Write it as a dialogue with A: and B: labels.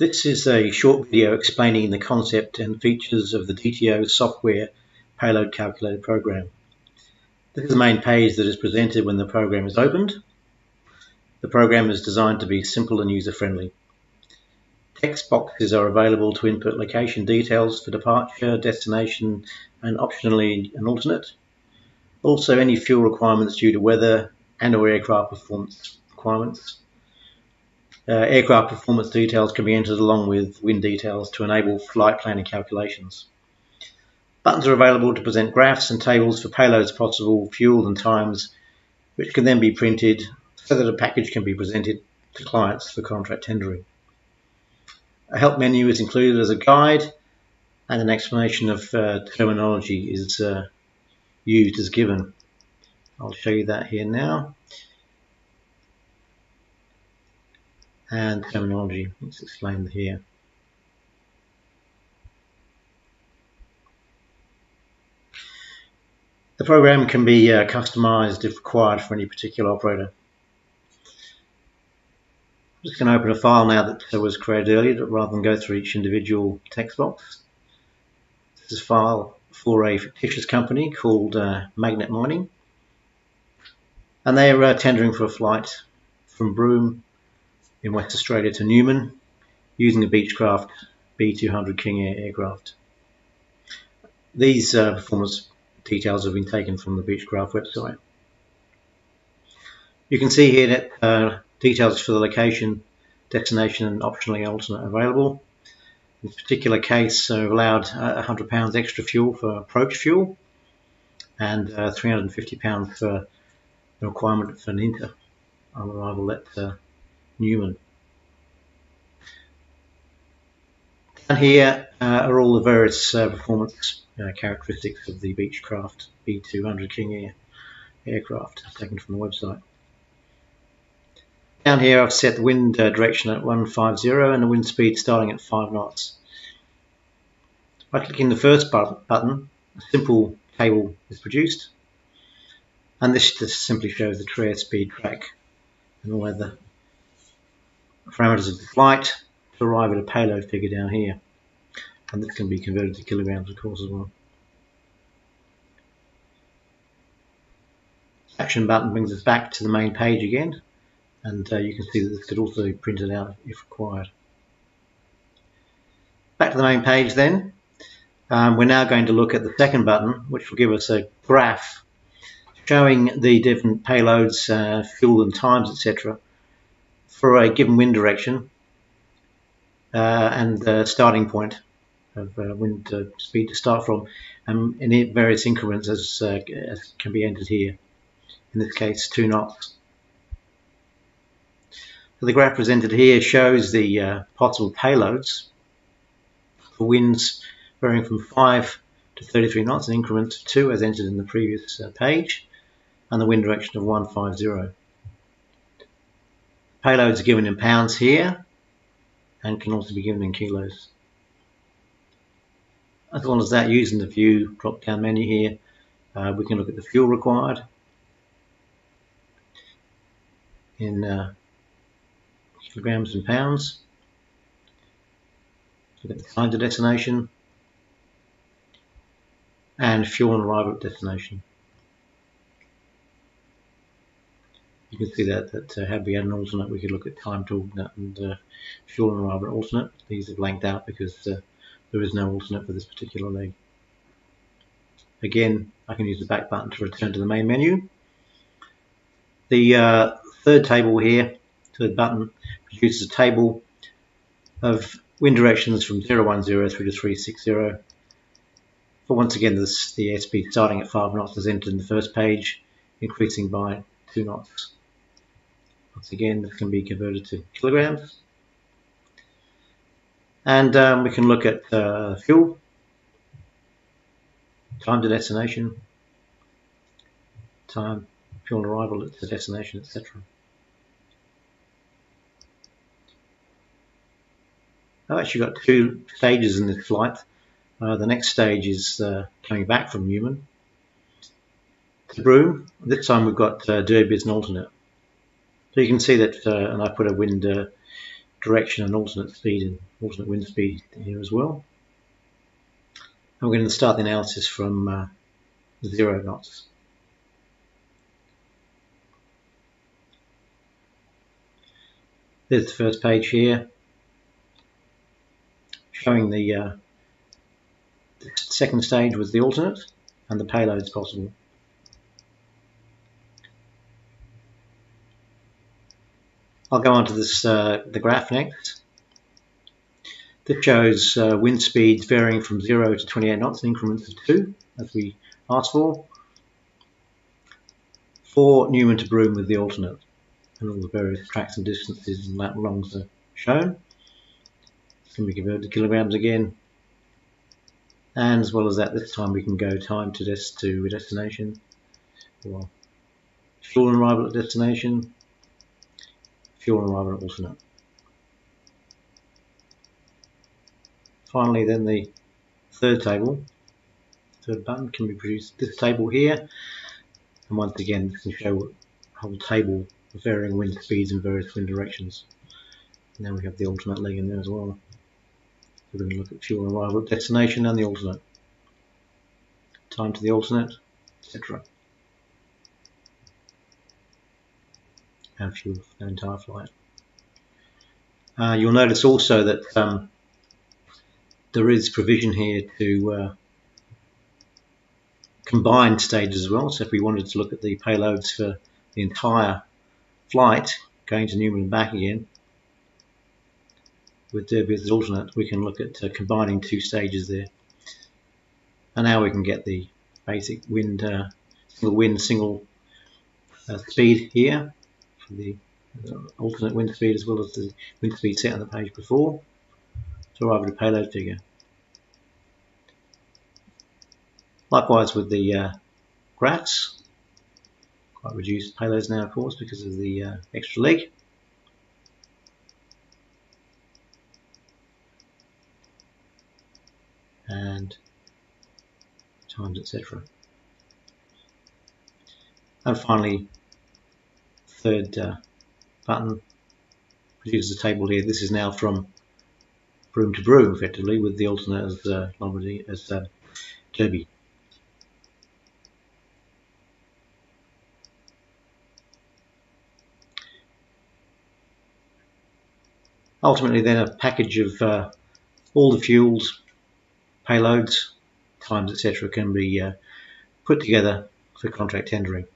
A: This is a short video explaining the concept and features of the DTO software payload calculator program. This is the main page that is presented when the program is opened. The program is designed to be simple and user-friendly. Text boxes are available to input location details for departure, destination, and optionally an alternate. Also any fuel requirements due to weather and or aircraft performance requirements. Aircraft performance details can be entered along with wind details to enable flight planning calculations. Buttons are available to present graphs and tables for payloads possible, fuel and times, which can then be printed so that a package can be presented to clients for contract tendering. A help menu is included as a guide, and an explanation of terminology is used as given. I'll show you that here now. And terminology is explained here. The program can be customized if required for any particular operator. I'm just going to open a file now that was created earlier rather than go through each individual text box. This is a file for a fictitious company called Magnet Mining, and they are tendering for a flight from Broome in West Australia to Newman using a Beechcraft B200 King Air aircraft. These performance details have been taken from the Beechcraft website. You can see here that details for the location, destination and optionally alternate available. In this particular case, allowed £100 extra fuel for approach fuel and £350 for the requirement for an inter on arrival at Newman. And here are all the various performance characteristics of the Beechcraft B200 King Air aircraft taken from the website. Down here I've set the wind direction at 150 and the wind speed starting at 5 knots. By clicking the first button, a simple table is produced, and this just simply shows the true airspeed track and all the parameters of the flight to arrive at a payload figure down here, and this can be converted to kilograms of course as well. Action button brings us back to the main page again, and you can see that this could also be printed out if required. Back to the main page then. We're now going to look at the second button, which will give us a graph showing the different payloads, fuel and times, etc. for a given wind direction and the starting point of wind speed to start from, in various increments as can be entered here. In this case, 2 knots. So the graph presented here shows the possible payloads for winds varying from 5 to 33 knots in increments of 2 as entered in the previous page, and the wind direction of 150. Payloads are given in pounds here and can also be given in kilos. As well as that, using the view drop down menu here, we can look at the fuel required in kilograms and pounds. Look at the time to destination and fuel and arrival at destination. You can see that had we had an alternate, we could look at time to alternate and fuel and arrival at alternate. These are blanked out because there is no alternate for this particular leg. Again, I can use the back button to return to the main menu. The third table here, third button, produces a table of wind directions from 010 through to 360. But once again, the airspeed starting at 5 knots is entered in the first page, increasing by 2 knots. Once again, this can be converted to kilograms. And we can look at fuel, time to destination, time, fuel arrival at the destination, etc. I've actually got 2 stages in this flight. The next stage is coming back from Newman to Broome. This time we've got Derby as an alternate. So you can see that, and I put a wind direction and alternate speed and alternate wind speed here as well. And we're going to start the analysis from 0 knots. There's the first page here, showing the second stage with the alternate and the payloads possible. I'll go on to this the graph next. This shows wind speeds varying from 0 to 28 knots in increments of 2, as we asked for Newman to Broome with the alternate, and all the various tracks and distances and lat longs are shown. This can be converted to kilograms again, and as well as that, this time we can go time to destination, or fuel and arrival at destination, fuel and arrival at alternate. Finally, then the third button can be produced. This table here, and once again, this can show a whole table of varying wind speeds in various wind directions. Now we have the alternate leg in there as well. We're going to look at fuel arrival at destination and the alternate, time to the alternate, etc. And fuel for the entire flight. You'll notice also that there is provision here to combine stages as well. So if we wanted to look at the payloads for the entire flight, going to Newman and back again, with Derby as the alternate, we can look at combining 2 stages there. And now we can get the basic wind, single speed here for the alternate wind speed, as well as the wind speed set on the page before, to arrive at a payload figure. Likewise with the graphs, quite reduced payloads now, of course, because of the extra leg. And times, etc. And finally, third button produces a table here. This is now from Broome to Broome, effectively, with the alternate as Lombardy as Derby. Ultimately, then, a package of all the fuels, payloads, times, etc. can be put together for contract tendering.